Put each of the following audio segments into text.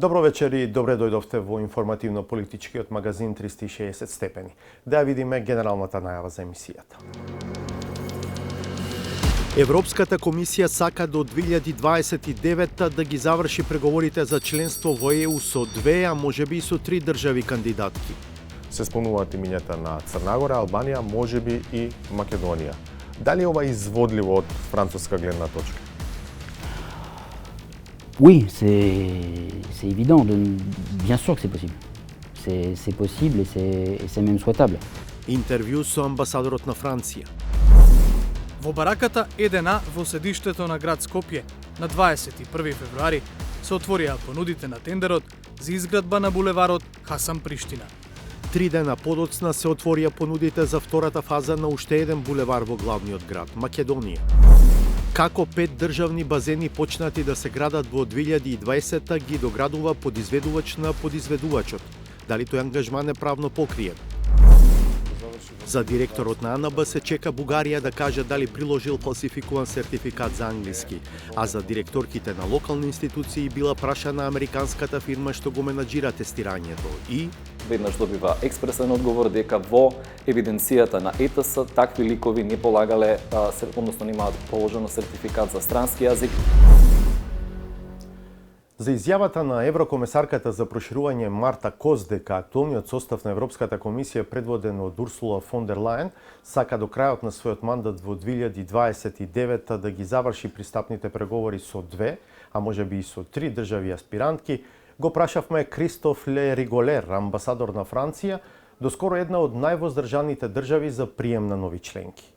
Добро вечер и добре дојдовте во информативно-политичкиот магазин 360 степени. Да ја видиме генералната најава за емисијата. Европската комисија сака до 2029 да ги заврши преговорите за членство во ЕУ со 2, а можеби и со 3 држави кандидатки. Се спомнуваат имињата на Црна Гора, Албанија, можеби и Македонија. Дали ова е изводливо од француска гледна точка? Oui, c'est évident. Bien sûr que c'est possible. C'est possible et c'est même souhaitable. Интервју со амбасадорот на Франција. Во бараката 1А во седиштето на град Скопје на 21 февруари се отворија понудите на тендерот за изградба на булеварот Хасан Приштина. 3 дена подоцна се отворија понудите за втората фаза на уште еден булевар во главниот град, Македонија. Како 5 државни базени почнати да се градат во 2020 ги доградува подизведувач на подизведувачот. Дали тој ангажман е правно покриен? За директорот на АНБ се чека Бугарија да каже дали приложил фалсификуван сертификат за англиски, а за директорките на локални институции била прашана американската фирма што го менаџира тестирањето и веднаш добива експресен одговор дека во евиденцијата на ЕТС такви ликови не полагале, односно немаат положено сертификат за странски јазик. За изјавата на еврокомесарката за проширување Марта Кос дека актуелниот состав на Европската комисија предводен од Урсула фон дер Лајен сака до крајот на својот мандат во 2029 да ги заврши пристапните преговори со 2, а можеби и со 3 држави аспирантки, го прашавме Кристоф Ле Риголер, амбасадор на Франција, доскоро една од највоздржаните држави за прием на нови членки.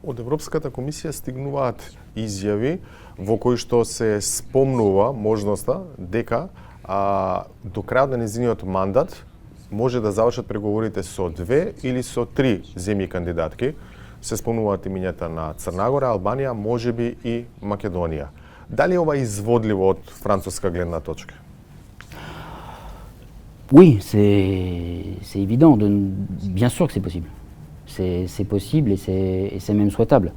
Од Европската комисија стигнуваат изјави во кои што се спомнува можноста дека до крајот на нејзиниот мандат може да завршат преговорите со 2 или со 3 земји кандидатки. Се спомнуваат имињата на Црна Гора, Албанија, можеби и Македонија. Дали ова е изводливо од француска гледна точка? Oui, c'est évident. Bien sûr que c'est possible. C'est possible et c'est même souhaitable.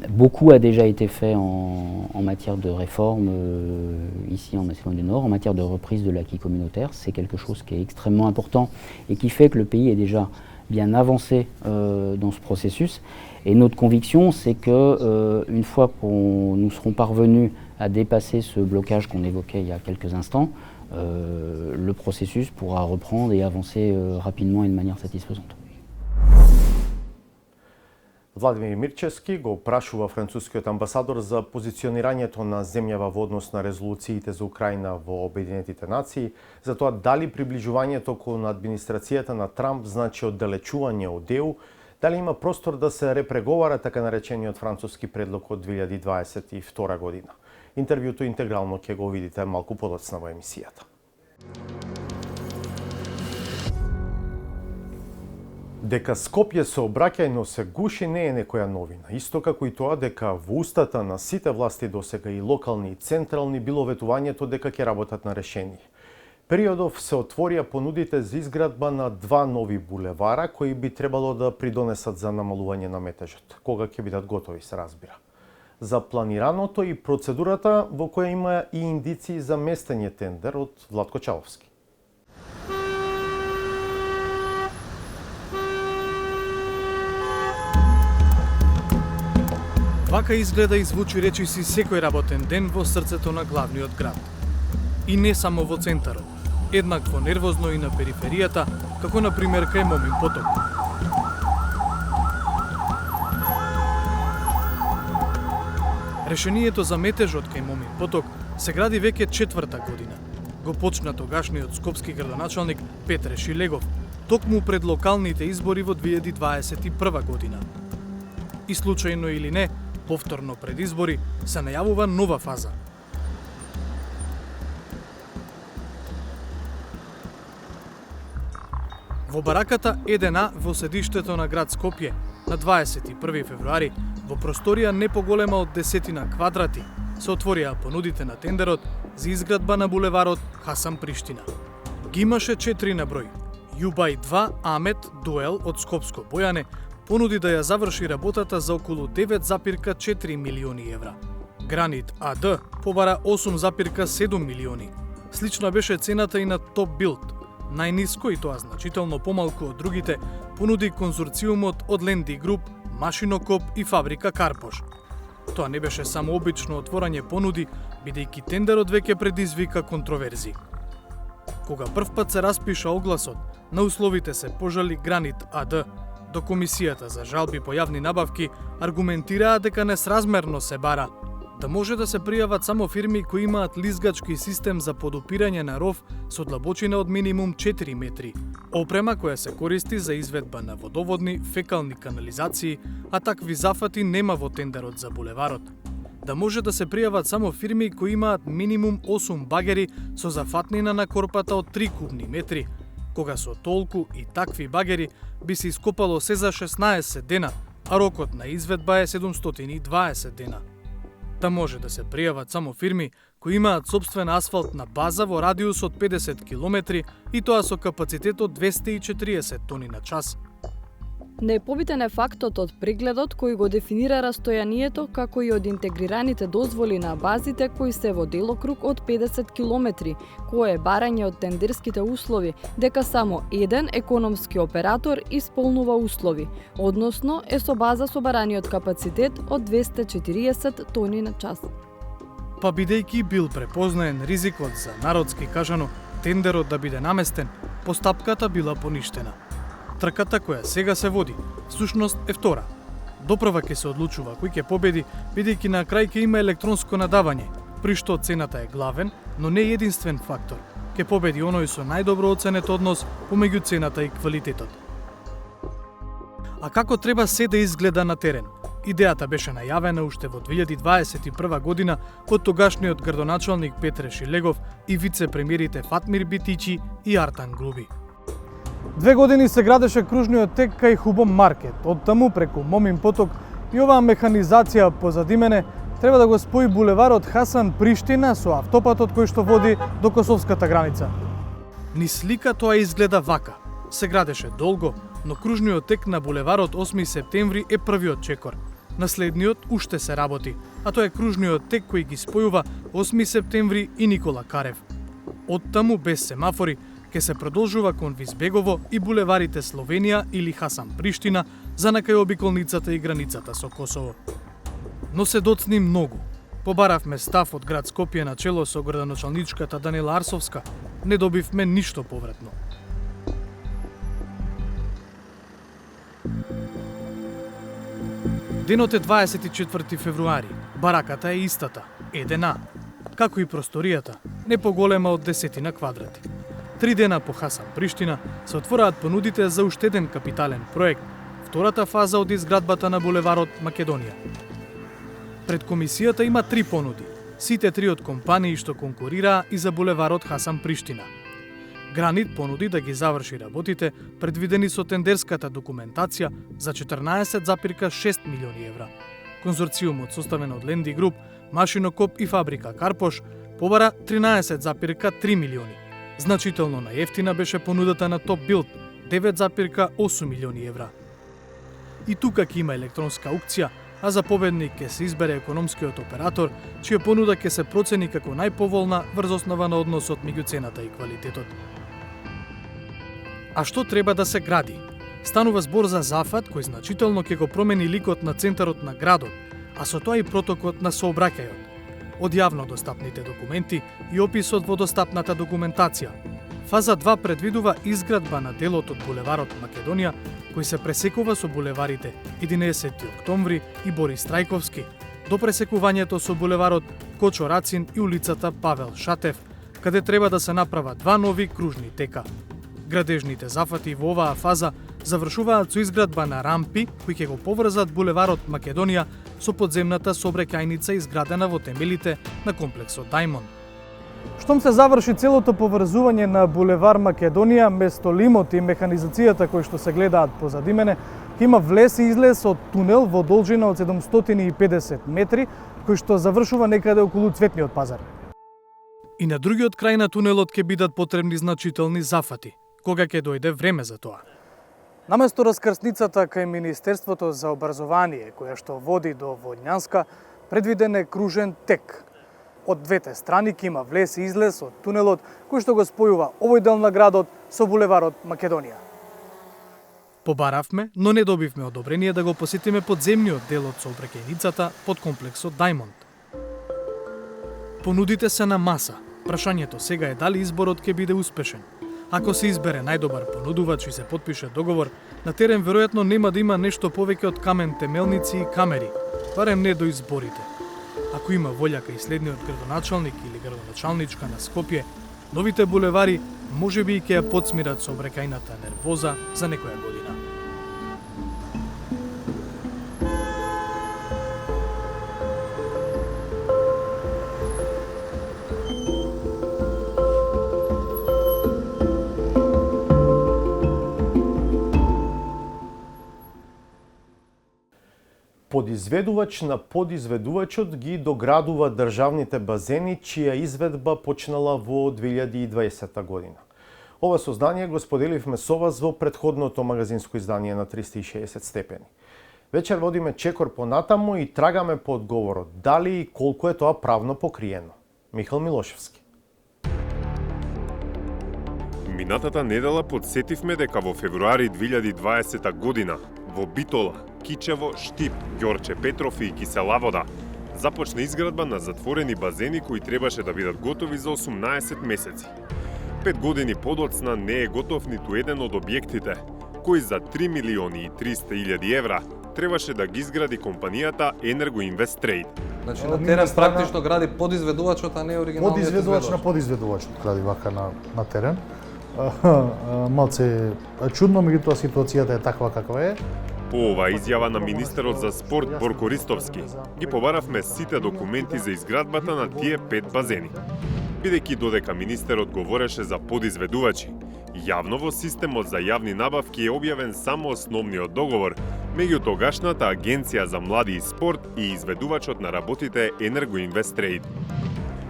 Beaucoup a déjà été fait en matière de réforme ici en Macédoine du Nord, en matière de reprise de l'acquis communautaire. C'est quelque chose qui est extrêmement important et qui fait que le pays est déjà bien avancé dans ce processus. Et notre conviction, c'est que une fois que nous serons parvenus à dépasser ce blocage qu'on évoquait il y a quelques instants, le processus pourra reprendre et avancer rapidement et de manière satisfaisante. Владимир Мирчевски го прашува францускиот амбасадор за позиционирањето на земјава во однос на резолуциите за Украина во Обединетите нации, за тоа дали приближувањето кон администрацијата на Трамп значи оддалечување од ЕУ, дали има простор да се репреговара така наречениот француски предлог од 2022 година. Интервјуто интегрално ќе го видите малку подоцна во емисијата. Дека Скопје се обраќа, но се гуши не е некоја новина. Исто како и тоа дека во устата на сите власти досега и локални и централни било ветувањето дека ќе работат на решение. Периодов се отворија понудите за изградба на 2 нови булевара кои би требало да придонесат за намалување на метежот. Кога ќе бидат готови, се разбира. За планираното и процедурата во која има и индиции за местење тендер од Владко Чаловски. Вака изгледа и звучи речиси секој работен ден во срцето на главниот град. И не само во центарот, еднакво нервозно и на периферијата, како на пример кај Момин поток. Решението за метежот кај Момин поток се гради веќе 4-та година. Го почна тогашниот скопски градоначалник Петре Шилегов, токму пред локалните избори во 2021 година. И случајно или не, повторно пред избори се најавува нова фаза. Во бараката 1А во седиштето на град Скопје на 21 февруари во просторија не поголема од 10 квадрати се отворија понудите на тендерот за изградба на булеварот Хасан Приштина. Ги имаше 4 на број. Јубај 2 Амет Дуел од Скопско Бојане понуди да ја заврши работата за околу 9,4 милиони евра. Гранит АД побара 8,7 милиони. Слична беше цената и на Топ Билд. Најниско, и тоа значително помалку од другите, понуди конзорциумот од Ленди Груп, Машинокоп и Фабрика Карпош. Тоа не беше само обично отворање понуди, бидејќи тендерот веќе предизвика контроверзии. Кога првпат се распиша огласот, на условите се пожали Гранит АД, до Комисијата за жалби по јавни набавки аргументираа дека несразмерно се бара, да може да се пријават само фирми кои имаат лизгачки систем за подупирање на ров со длабочина од минимум 4 метри, опрема која се користи за изведба на водоводни, фекални канализации, а такви зафати нема во тендерот за булеварот. Да може да се пријават само фирми кои имаат минимум 8 багери со зафатнина на корпата од 3 кубни метри, кога со толку и такви багери би се ископало се за 16 дена, а рокот на изведба е 720 дена. Да може да се пријават само фирми кои имаат сопствена асфалтна база во радиус од 50 км и тоа со капацитет од 240 тони на час. Непобитен е фактот од прегледот кој го дефинира растојанието како и од интегрираните дозволи на базите кои се во делокруг од 50 км, кое е барање од тендерските услови, дека само еден економски оператор исполнува услови, односно е со база со бараниот капацитет од 240 тони на час. Па бидејќи бил препознаен ризикот за народски кажано тендерот да биде наместен, постапката била поништена. Трката која сега се води, всушност е втора. Допрва ќе се одлучува кој ќе победи, бидејќи на крај ќе има електронско надавање, при што цената е главен, но не единствен фактор. Ќе победи оној со најдобро оценет однос помеѓу цената и квалитетот. А како треба се да изгледа на терен? Идејата беше најавена уште во 2021 година од тогашниот градоначалник Петре Шилегов и вице-премиерите Фатмир Битичи и Артан Груби. 2 години се градеше кружниот тек кај Хубом маркет. Од таму преку Момин поток и оваа механизација позади мене треба да го спои булеварот Хасан Приштина со автопатот кој што води до косовската граница. Ни слика тоа изгледа вака. Се градеше долго, но кружниот тек на булеварот 8 септември е првиот чекор. Наследниот уште се работи, а тоа е кружниот тек кој ги спојува 8 септември и Никола Карев. Од таму без семафори ќе се продолжува кон Визбегово и булеварите Словенија или Хасан Приштина за накај обиколницата и границата со Косово. Но се доцни многу. Побаравме став од град Скопје на чело со градоначалничката Данила Арсовска, не добивме ништо повратно. Денот е 24 февруари. Бараката е истата, едена, како и просторијата, не поголема од 10 квадрати. 3 дена по Хасан Приштина се отвораат понудите за уште еден капитален проект, втората фаза од изградбата на булеварот Македонија. Пред комисијата има 3 понуди, сите 3 од компании што конкурираа и за булеварот Хасан Приштина. Гранит понуди да ги заврши работите предвидени со тендерската документација за 14,6 милиони евра. Конзорциумот составен од Ленди Груп, Машинокоп и Фабрика Карпош побара 13,3 милиони. Значително најефтина беше понудата на Топ Билд, 9,8 милиони евра. И тука ќе има електронска аукција, а за победник ќе се избере економскиот оператор, чија понуда ќе се процени како најповолна врз основа на односот меѓу цената и квалитетот. А што треба да се гради? Станува збор за зафат кој значително ќе го промени ликот на центарот на градот, а со тоа и протокот на сообраќајот. Од јавно достапните документи и описот во достапната документација. Фаза 2 предвидува изградба на делот од булеварот Македонија, кој се пресекува со булеварите 11 октомври и Борис Трајковски, до пресекувањето со булеварот Кочо Рацин и улицата Павел Шатев, каде треба да се направат 2 нови кружни тека. Градежните зафати во оваа фаза завршуваат со изградба на рампи кои ќе го поврзат булеварот Македонија со подземната сообраќајница изградена во темелите на комплексот Даймонд. Штом се заврши целото поврзување на булевар Македонија, место лимот и механизацијата кои што се гледаат позади мене, ќе има влез и излез од тунел во должина од 750 метри, кој што завршува некаде околу Цветниот пазар. И на другиот крај на тунелот ќе бидат потребни значителни зафати, кога ќе дојде време за тоа. Наместо раскрсницата кај Министерството за образование, која што води до Водњанска, Предвиден е кружен тек. Од двете страни ќе има влез и излез од тунелот кој што го спојува овој дел на градот со булеварот Македонија. Побаравме, но не добивме одобрение да го посетиме подземниот дел од сообраќајницата под комплексот Даймонд. Понудите се на маса. Прашањето сега е дали изборот ќе биде успешен. Ако се избере најдобар понудувач и се потпише договор, на терен веројатно нема да има нешто повеќе од камен темелници и камери, барем не до изборите. Ако има волја кај следниот градоначалник или градоначалничка на Скопје, новите булевари можеби и ќе ја подсмират сообраќајната нервоза за некоја година. Подизведувач на подизведувачот ги доградува државните базени, чија изведба почнала во 2020 година. Ова сознание го споделивме со вас во претходното магазинско издание на 360 степени. Вечер водиме чекор понатаму и трагаме по одговорот дали и колку е тоа правно покриено. Михаил Милошевски. Минатата недела подсетивме дека во февруари 2020 година во Битола, Кичево, Штип, Ѓорче Петров и Киселавода започна изградба на затворени базени кои требаше да бидат готови за 18 месеци. 5 години подоцна не е готов ниту еден од објектите, кои за 3 милиони и 300 илјади евра требаше да ги изгради компанијата Енергоинвест Трейд. Значи на терен практично гради подизведувачот, а не оригиналниот подизведувач на подизведувачот гради вака на терен. Малце чудно, меѓутоа ситуацијата е таква каква е. По ова изјава на министерот за спорт Борко Ристовски, ги побаравме сите документи за изградбата на тие 5 базени. Бидејќи додека министерот говореше за подизведувачи, јавно во системот за јавни набавки е објавен само основниот договор меѓу тогашната Агенција за млади и спорт и изведувачот на работите Енергоинвест Трейд.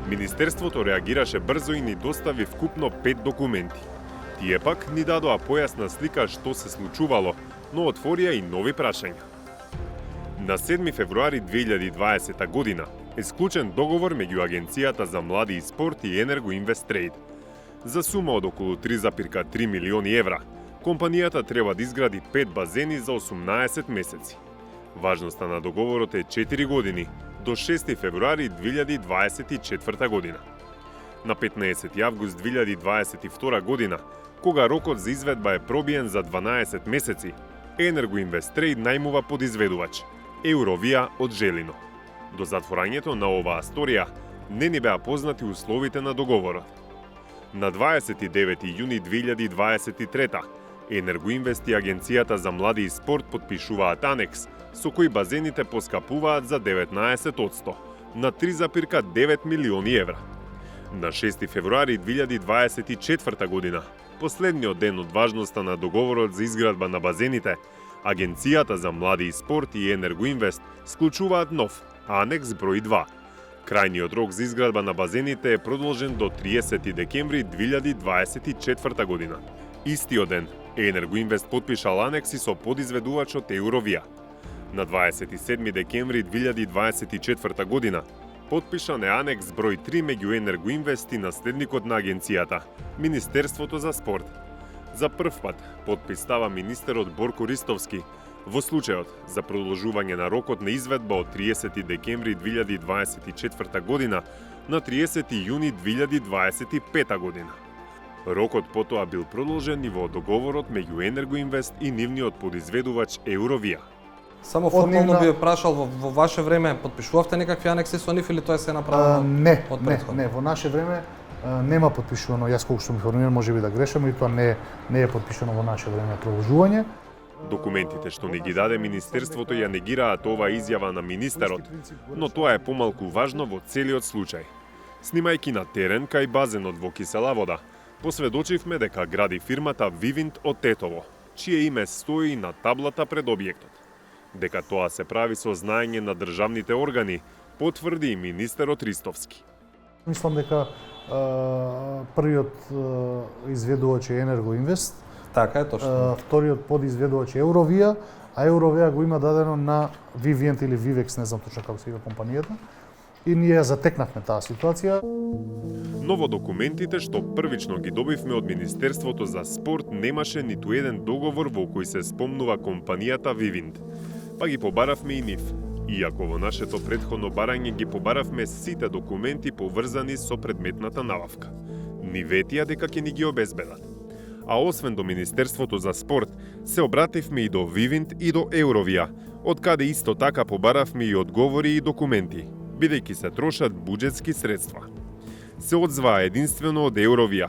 Министерството реагираше брзо и ни достави вкупно 5 документи. Тие пак ни дадоа појасна слика што се случувало, но отворија и нови прашања. На 7 февруари 2020 година е склучен договор меѓу Агенцијата за млади и спорт и Енергоинвест Трейд. За сума од околу 3,3 милиони евра, компанијата треба да изгради 5 базени за 18 месеци. Важноста на договорот е 4 години, до 6 февруари 2024 година. На 15 август 2022 година, кога рокот за изведба е пробиен за 12 месеци, Енергоинвест Трейд најмува подизведувач Евровија од Желино. До затворањето на оваа сторија не ни беа познати условите на договорот. На 29 јуни 2023 Енергоинвест и Агенцијата за млади и спорт подпишуваат анекс со кој базените поскапуваат за 19% на 3,9 милиони евра. На 6 февруари 2024 година, последниот ден од важноста на договорот за изградба на базените, Агенцијата за млади и спорт и Енергоинвест склучуваат нов анекс број 2. Крајниот рок за изградба на базените е продолжен до 30 декември 2024 година. Истиот ден, Енергоинвест подпишал анекси со подизведувачот Евровија. На 27 декември 2024 година подпишан е анекс број 3 меѓу Енергоинвест и наследникот на агенцијата, Министерството за спорт. За прв пат подпис става министерот Борко Ристовски во случајот за продолжување на рокот на изведба од 30 декември 2024 година на 30 јуни 2025 година. Рокот потоа бил продолжен и во договорот меѓу Енергоинвест и нивниот подизведувач Евровија. Само формално би прашал, во ваше време подпишувавте некакви анекси со нив или тоа се направило? Не, во наше време нема подпишувано, јас колку сум информиран, можеби да грешам, и тоа не е подпишано во наше време продолжување. Документите што ни ги даде Министерството ја негираат оваа изјава на министерот, но тоа е помалку важно во целиот случај. Снимајќи на терен кај базенот во Киселавода, посведочивме дека гради фирмата Вивинт од Тетово, чие име стои на таблата пред објектот. Дека тоа се прави со знаење на државните органи, потврди и министерот Ристовски. Мислам дека првиот изведувач е Енергоинвест, Така е, точно. Вториот подизведувач е Eurovia, а Eurovia го има дадено на Vivient или Vivex, не знам точно како се вика компанијата. И ние затекнавме таа ситуација. Но во документите што првично ги добивме од Министерството за спорт немаше ниту еден договор во кој се спомнува компанијата Vivint. Па ги побаравме и нив. Иако во нашето претходно барање ги побаравме сите документи поврзани со предметната набавка. Ни ветија дека ќе ни ги обезбедат. А освен до Министерството за спорт, се обративме и до Vivint и до Eurovia, од каде исто така побаравме и одговори и документи, бидејќи се трошат буџетски средства. Се одзваа единствено од Eurovia.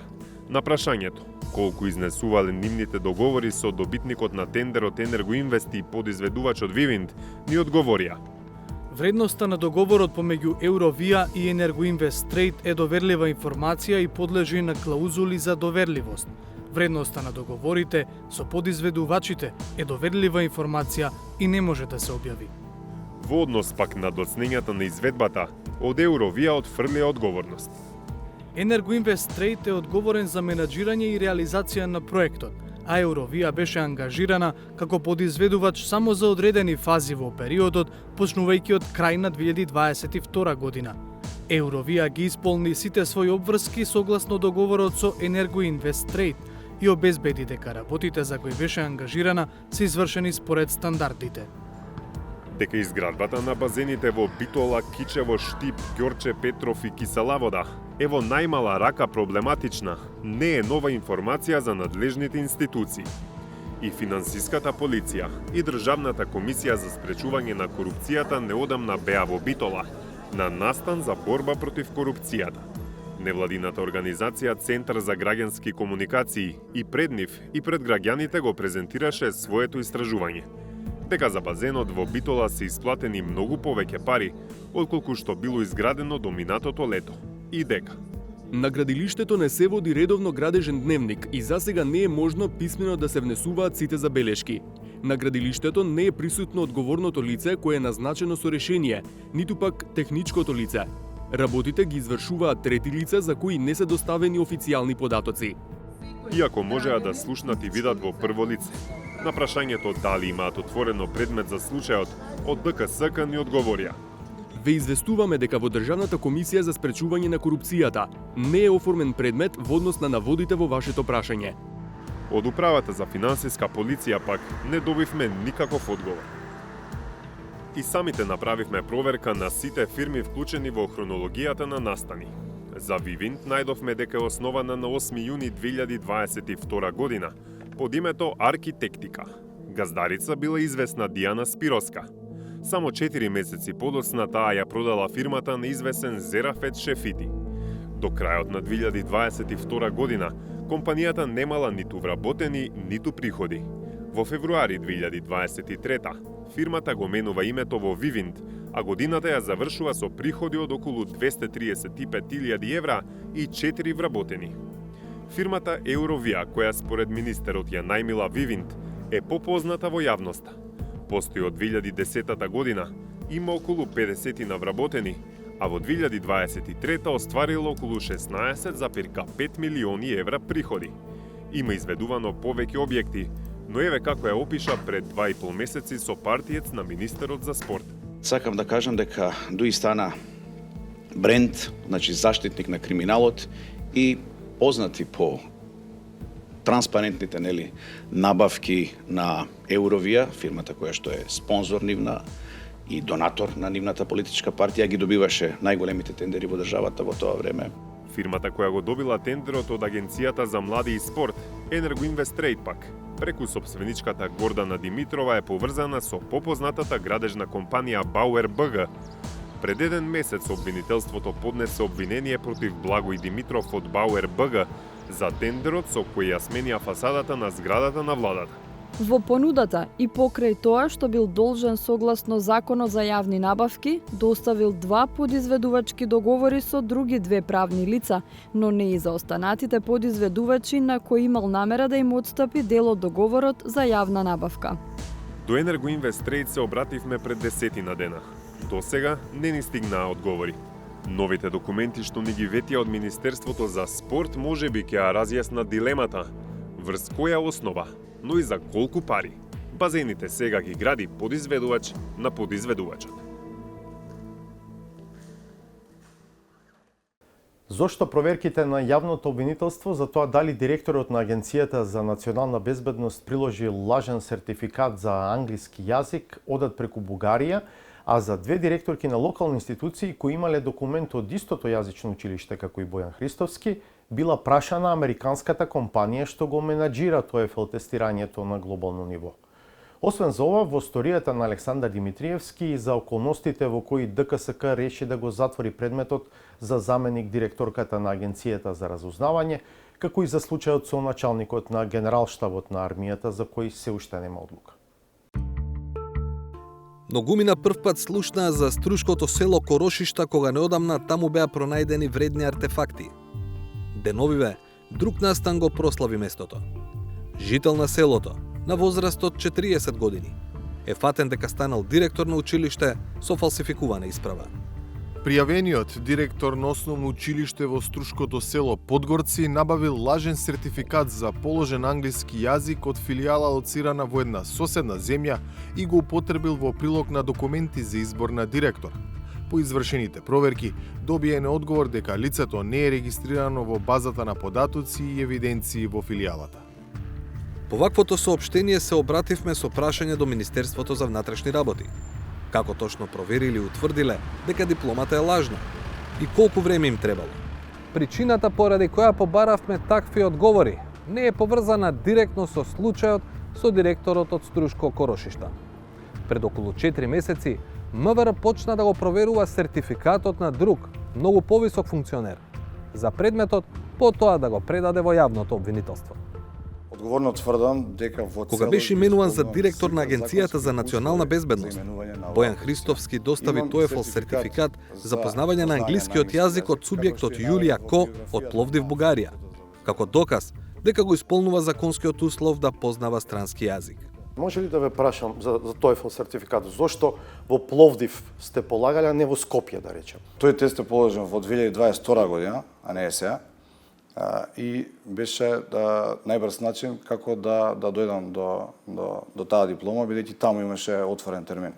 На прашањето колку изнесувале нивните договори со добитникот на тендерот Енергоинвест и подизведувачот Vivint, ни одговорија: Вредноста на договорот помеѓу Eurovia и Енергоинвест Трейд е доверлива информација и подлежи на клаузули за доверливост. Вредноста на договорите со подизведувачите е доверлива информација и не може да се објави. Во однос пак на доцнењата на изведбата, од Eurovia отфрлија одговорност. Енергоинвест Трейд е одговорен за менаџирање и реализација на проектот, а Eurovia беше ангажирана како подизведувач само за одредени фази во периодот, почнувајќи од крај на 2022 година. Eurovia ги исполни сите своји обврски согласно договорот со Енергоинвест Трейд и обезбеди дека работите за кои беше ангажирана се извршени според стандардите. Дека изградбата на базените во Битола, Кичево, Штип, Ѓорче, Петров и Киселавода е во најмала рака проблематична, не е нова информација за надлежните институции. И финансиската полиција и Државната комисија за спречување на корупцијата неодамна беа во Битола на настан за борба против корупцијата. Невладината организација Центар за граѓански комуникации и пред нив и пред граѓаните го презентираше своето истражување. Дека за базенот во Битола се исплатени многу повеќе пари отколку што било изградено до минатото лето. И дека на градилиштето не се води редовно градежен дневник и засега не е можно писмено да се внесуваат сите забелешки. На градилиштето не е присутно одговорното лице кое е назначено со решение, ниту пак техничкото лице. Работите ги извршуваат трети лица за кои не се доставени официјални податоци. Иако можеа да слушнат и видат во прво лице. На прашањето дали имаат отворено предмет за случајот, од ДКСК ни одговорија: Ве известуваме дека во Државната комисија за спречување на корупцијата не е оформен предмет во однос на наводите во вашето прашање. Од Управата за финансиска полиција пак не добивме никаков одговор. И самите направивме проверка на сите фирми вклучени во хронологијата на настани. За Vivint најдовме дека е основана на 8 јуни 2022 година под името Аркитектика. Газдарица била известна Дијана Спироска. Само 4 месеци подоцна таа ја продала фирмата на известен Зерафет Шефити. До крајот на 2022 година компанијата немала ниту вработени, ниту приходи. Во февруари 2023 фирмата го менува името во Vivint, а годината ја завршува со приходи од околу 235.000 евра и 4 вработени. Фирмата Eurovia, која според министерот ја најмила Vivint, е попозната во јавноста. Постои од 2010 година, има околу 50 на вработени, а во 2023 остварила околу 16,5 милиони евра приходи. Има изведувано повеќе објекти, но еве како ја опиша пред 2,5 месеци со партиец на министерот за спорт. Сакам да кажам дека Дуи стана бренд, значи заштитник на криминалот и познати по транспарентните набавки на Eurovia, фирмата која што е спонзор нивна и донатор на нивната политичка партија, ги добиваше најголемите тендери во државата во тоа време. Фирмата која го добила тендерот од Агенцијата за млади и спорт, Енергоинвест Трейд пак, преку сопственичката Гордана Димитрова е поврзана со попознатата градежна компанија Bauer BG. Пред еден месец обвинителството поднесе обвинение против Благој Димитров од Bauer BG за тендерот со кој ја сменија фасадата на зградата на владата. Во понудата и покрај тоа што бил должен согласно Законот за јавни набавки, доставил 2 подизведувачки договори со други 2 правни лица, но не и за останатите подизведувачи на кои имал намера да им отстапи дел од договорот за јавна набавка. До Енергоинвест Трейд се обративме пред 10 дена. До сега не ни стигнаа одговори. Новите документи што ни ги ветија од Министерството за спорт можеби ќе ја разјаснат дилемата. врз која основа, но и за колку пари. Базените сега ги гради подизведувач на подизведувачот. Зошто проверките на јавното обвинителство за тоа дали директорот на Агенцијата за национална безбедност приложи лажен сертификат за англиски јазик одат преку Бугарија, а за две директорки на локални институции кои имале документ од истото јазично училиште како и Бојан Христовски, била прашана американската компанија што го менаџира TOEFL тестирањето на глобално ниво. Освен за ова, во историјата на Александар Димитриевски и за околностите во кои ДКСК реши да го затвори предметот за заменик директорката на Агенцијата за разузнавање, како и за случајот со началникот на Генералштабот на армијата за кој се уште нема одлука. Многумина првпат слушнаа за струшкото село Корошишта кога неодамна таму беа пронајдени вредни артефакти. Деновиве, друг настан го прослави местото. Жител на селото, на возраст од 40 години, е фатен дека станал директор на училиште со фалсификувана исправа. Пријавениот директор на основно училиште во Струшкото село Подгорци набавил лажен сертификат за положен англиски јазик од филијала лоцирана во една соседна земја и го употребил во прилог на документи за избор на директор. По извршените проверки, добиен одговор дека лицето не е регистрирано во базата на податоци и евиденции во филијалата. По ваквото соопштение се обративме со прашање до Министерството за внатрешни работи. Како точно провериле и утврдиле дека дипломата е лажна и колку време им требало. Причината поради која побаравме такви одговори не е поврзана директно со случајот со директорот од Струшко Корошишта. Пред околу 4 месеци МВР почна да го проверува сертификатот на друг, многу повисок функционер, за предметот потоа да го предаде во јавното обвинителство. Одговорно тврдам дека во кога беше именуван за директор на Агенцијата за национална безбедност, Бојан Христовски достави TOEFL сертификат за познавање на англискиот јазик од субјектот Јулија Ко од Пловдив, Бугарија, како доказ дека го исполнува законскиот услов да познава странски јазик. Може ли да ве прашам за TOEFL сертификат, зошто во Пловдив сте полагале, а не во Скопје, да речем? Тој тест е положен во 2022 година, а не е сега. И беше најбрз начин како да дојдам до таа диплома, бидејќи таму имаше отворен термин.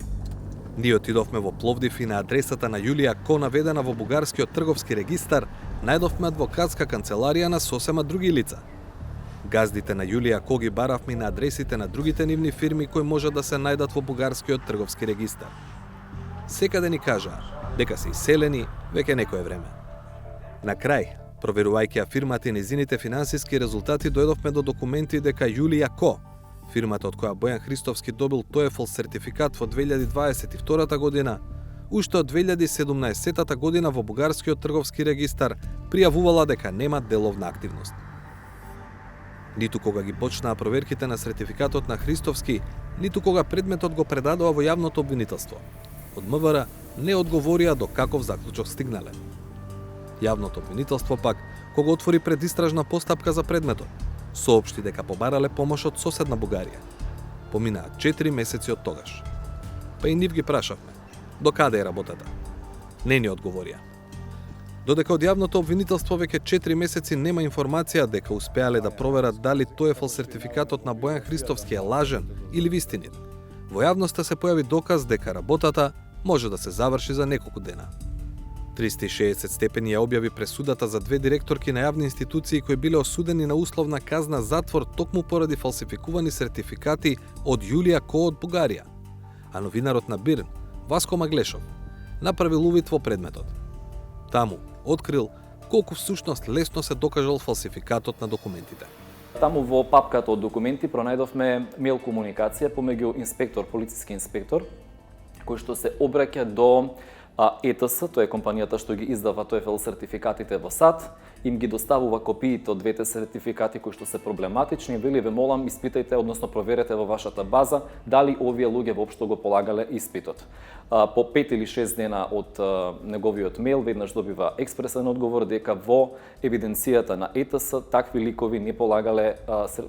Ние отидовме во Пловдив и на адресата на Јулија Ко наведена во бугарскиот трговски регистар најдовме адвокатска канцеларија на сосема други лица. Газдите на Јулија Ко ги баравме и на адресите на другите нивни фирми кои можат да се најдат во бугарскиот трговски регистар. Секаде ни кажаа дека се иселени веќе некое време. На крај, проверувајќи фирмата и незините финансиски резултати, дојдовме до документи дека Јулија Ко, фирмата од која Бојан Христовски добил TOEFL сертификат во 2022 година, уште од 2017 година во бугарскиот трговски регистар пријавувала дека нема деловна активност. Ниту кога ги почнаа проверките на сертификатот на Христовски, ниту кога предметот го предадоа во јавното обвинителство. Од МВР не одговорија до каков заклучок стигнале. Јавното обвинителство пак, кога отвори предистражна постапка за предметот, соопшти дека побарале помош од соседна Бугарија. Поминаа 4 месеци од тогаш. Па и нив ги прашавме, до каде е работата? Не ни одговорија. Додека од јавното обвинителство веќе 4 месеци нема информација дека успеале да проверат дали TOEFL сертификатот на Бојан Христовски е лажен или вистинит, во јавноста се појави доказ дека работата може да се заврши за неколку дена. 360 степени ја објави пресудата за две директорки на јавни институции кои биле осудени на условна казна затвор токму поради фалсификувани сертификати од Јулија Ко од Бугарија. А новинарот на Бирн, Васко Маглешов, направил увид во предметот. Таму открил колку всушност лесно се докажал фалсификатот на документите. Таму во папката од документи пронајдовме мејл комуникација помеѓу инспектор, полициски инспектор, кој што се обраќа до ЕТС, тоа е компанијата што ги издава TOEFL сертификатите во САД, им ги доставува копиите од двете сертификати кои што се проблематични и вели ве молам испитајте, односно проверете во вашата база дали овие луѓе воопшто го полагале испитот. По 5 или 6 дена од неговиот мејл веднаш добива експресен одговор дека во евиденцијата на ЕТС такви ликови не полагале,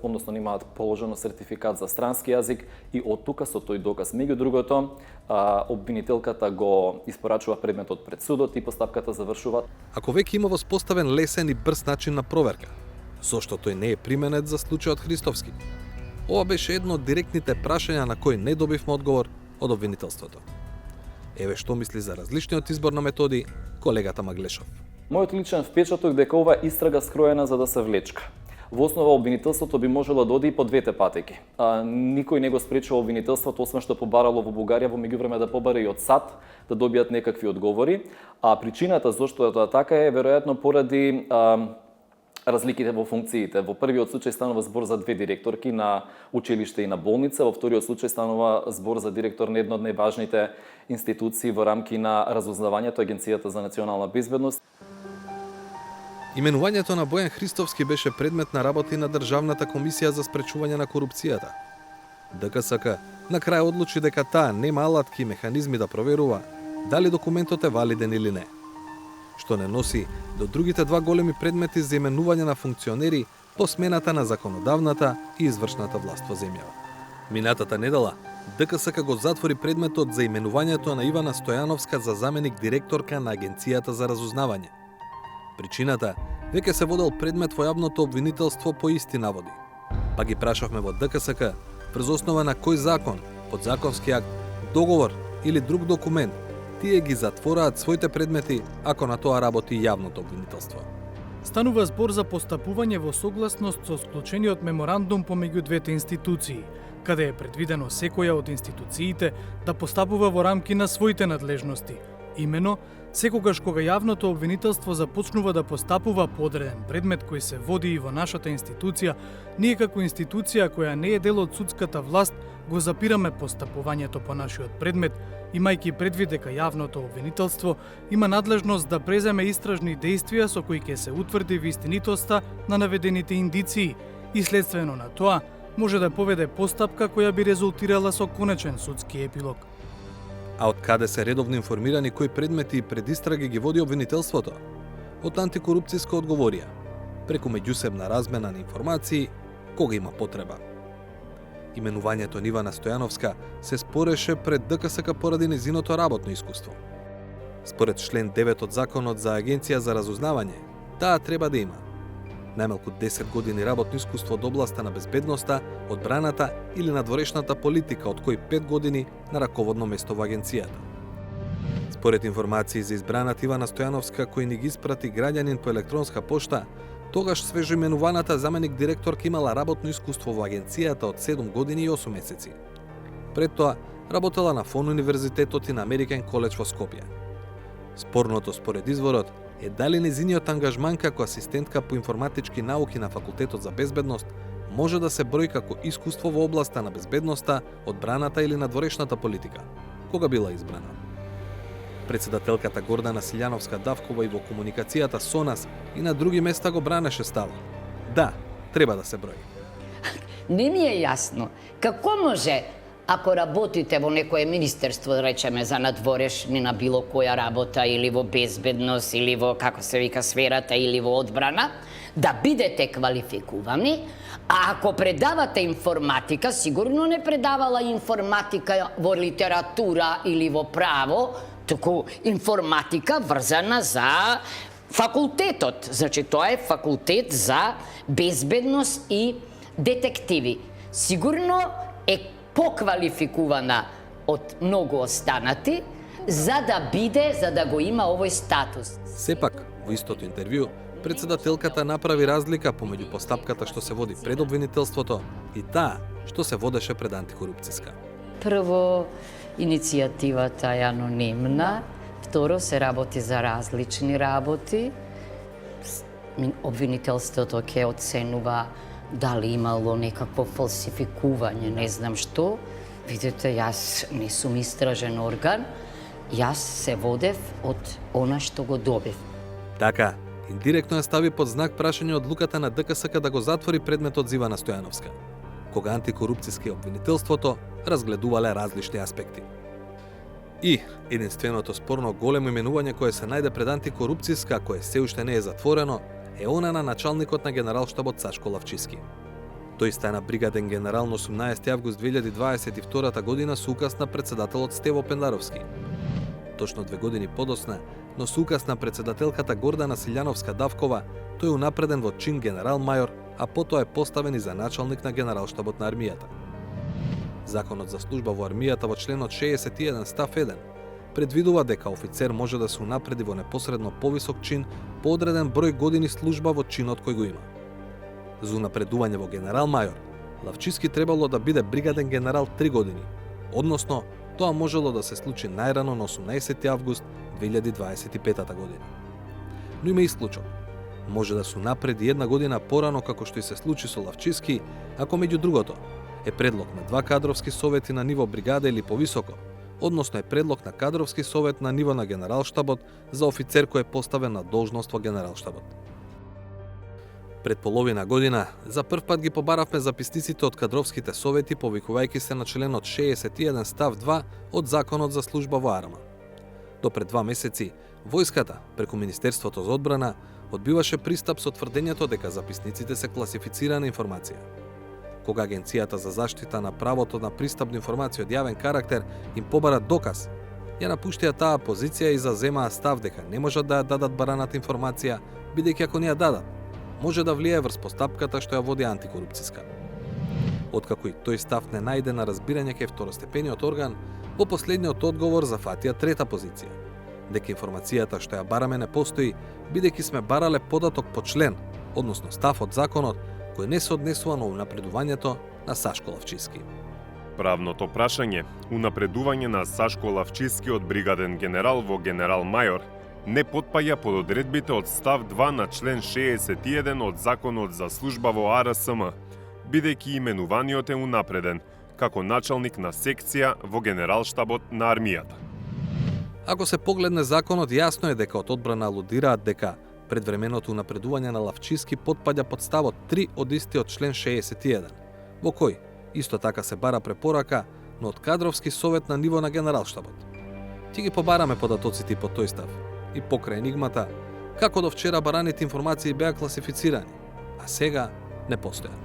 односно немаат положено сертификат за странски јазик и од тука со тој доказ. Меѓу другото, обвинителката го испорачува предметот пред судот и постапката завршува. Ако веќе има воспоставен лесен и брз начин на проверка, зошто тој не е применет за случајот Христовски. Ова беше едно од директните прашања на кои не добивме одговор од обвинителството. Еве што мисли за различниот избор на методи колегата Маглешов. Мојот личен впечаток дека ова истрага скроена за да се влечка. Во основа обвинителството би можело да оди и по двете патеки. Никој не го спречува обвинителството, освен што побарало во Бугарија во меѓувреме да побара и од САД да добијат некакви одговори, а причината зашто е тоа така е веројатно поради разликите во функциите. Во првиот случај станува збор за две директорки на училиште и на болница, во вториот случај станува збор за директор на една од најважните институции во рамки на разузнавањето, Агенцијата за национална безбедност. Именувањето на Бојан Христовски беше предмет на работи на Државната комисија за спречување на корупцијата. ДКСК на крај одлучи дека таа нема алатки и механизми да проверува дали документот е валиден или не, што не носи до другите два големи предмети за именување на функционери по смената на законодавната и извршната власт во земјава. Минатата недела ДКСК го затвори предметот за именувањето на Ивана Стојановска за заменик директорка на Агенцијата за разузнавање. Причината веќе се водел предмет во јавното обвинителство по исти наводи. Па ги прашавме во ДКСК врз основа на кој закон, подзаконски акт, договор или друг документ тие ги затвораат своите предмети ако на тоа работи јавното обвинителство. Станува збор за постапување во согласност со склучениот меморандум помеѓу двете институции, каде е предвидено секоја од институциите да постапува во рамки на своите надлежности. Имено, секогаш кога јавното обвинителство започнува да постапува по одреден предмет кој се води и во нашата институција, ние како институција која не е дел од судската власт го запираме постапувањето по нашиот предмет, имајќи предвид дека јавното обвинителство има надлежност да преземе истражни дејствија со кои ќе се утврди вистинитоста на наведените индиции и следствено на тоа може да поведе постапка која би резултирала со конечен судски епилог. А од каде се редовно информирани кои предмети и предистраги ги води обвинителството? Од антикорупцијска одговорија, преку меѓусебна размена на информации кога има потреба. Именувањето на Ивана Стојановска се спореше пред ДКСК поради незиното работно искуство. Според член 9 од Законот за Агенција за разузнавање, таа треба да има најмалку 10 години работно искуство од областа на безбедноста, одбраната или надворешната политика, од кои 5 години на раководно место во агенцијата. Според информации за избраната Ивана Стојановска, кој ни ги испрати граѓанин по електронска пошта, тогаш свежо именуваната заменик директорка имала работно искуство во агенцијата од 7 години и 8 месеци. Пред тоа работела на ФОН универзитетот и на Американ коледж во Скопје. Спорното според изворот е дали незиниот ангажман како асистентка по информатички науки на Факултетот за безбедност може да се брои како искуство во областа на безбедноста, одбраната или надворешната политика, кога била избрана. Председателката Гордана Силјановска-Давкова и во комуникацијата со нас и на други места го бранеше ставот. Да, треба да се брои. Не ми е јасно како може, ако работите во некое министерство, да речеме, за надворешни на било која работа, или во безбедност, или во, како се вика, сферата, или во одбрана, да бидете квалификувани, а ако предавате информатика, сигурно не предавала информатика во литература или во право, туку информатика врзана за факултетот. Значи, тоа е факултет за безбедност и детективи. Сигурно е поквалификувана од многу останати, за да го има овој статус. Сепак, во истото интервју, председателката направи разлика помеѓу постапката што се води пред обвинителството и таа што се водеше пред антикорупцијска. Прво, иницијативата е анонимна, второ, се работи за различни работи. Обвинителството ќе оценува дали имало некакво фалсификување, не знам што. Видите, јас не сум истражен орган, јас се водев од она што го добив. Така, индиректно ја стави под знак прашање одлуката на ДКСК да го затвори предметот за Ивана Стојановска, кога антикорупцијски обвинителството разгледувале различни аспекти. И единственото спорно големо именување кое се најде пред антикорупцијска, кое се уште не е затворено, е она на началникот на генералштабот Сашко Лавчиски. Тој стана бригаден генерал на 18 август 2022 година со указ на председателот Стево Пендаровски. Точно 2 години подоцна, но со указ на председателката Гордана Силјановска-Давкова, тој е унапреден во чин генерал-мајор, а потоа е поставен и за началник на генералштабот на армијата. Законот за служба во армијата во членот 61 став 1 предвидува дека офицер може да се унапреди во непосредно повисок чин по одреден број години служба во чинот кој го има. За унапредување во генерал-мајор, Лавчиски требало да биде бригаден генерал 3 години, односно тоа можело да се случи најрано на 18 август 2025 година. Но има исклучок. Може да се унапреди една година порано како што и се случи со Лавчиски, ако меѓу другото е предлог на два кадровски совети на ниво бригада или повисоко, односно е предлог на кадровски совет на ниво на генералштабот за офицер кој е поставен на должност во генералштабот. Пред половина година, за прв пат ги побаравме записниците од кадровските совети, повикувајќи се на членот 61 став 2 од Законот за служба во арма. До пред 2 месеци, војската, преку Министерството за одбрана, одбиваше пристап со тврдењето дека записниците се класифицирана информација. Кога Агенцијата за заштита на правото на пристап до информација од јавен карактер им побара доказ, ја напуштија таа позиција и заземаа став дека не можат да ја дадат бараната информација, бидејќи ако не ја дадат, може да влијае врз постапката што ја води антикорупцијска. Откако и тој став не најде на разбирање кај второстепениот орган, во последниот одговор зафатија трета позиција, дека информацијата што ја бараме не постои, бидејќи сме барале податок по член, односно став од законот, кој не се однесува на унапредувањето на Сашко Лавчиски. Правното прашање, унапредување на Сашко Лавчиски од бригаден генерал во генерал-мајор, не потпаја под одредбите од став 2 на член 61 од Законот за служба во АРСМ, бидејќи именуваниот е унапреден, како началник на секција во генералштабот на армијата. Ако се погледне законот, јасно е дека од одбрана алудираат дека предвременото унапредување на Лавчиски потпаѓа под ставот 3 од истиот член 61, во кој исто така се бара препорака, но од кадровски совет на ниво на генералштабот. Ти ги побараме податоците по тој став и покрај енигмата како до вчера бараните информации беа класифицирани, а сега не постојат.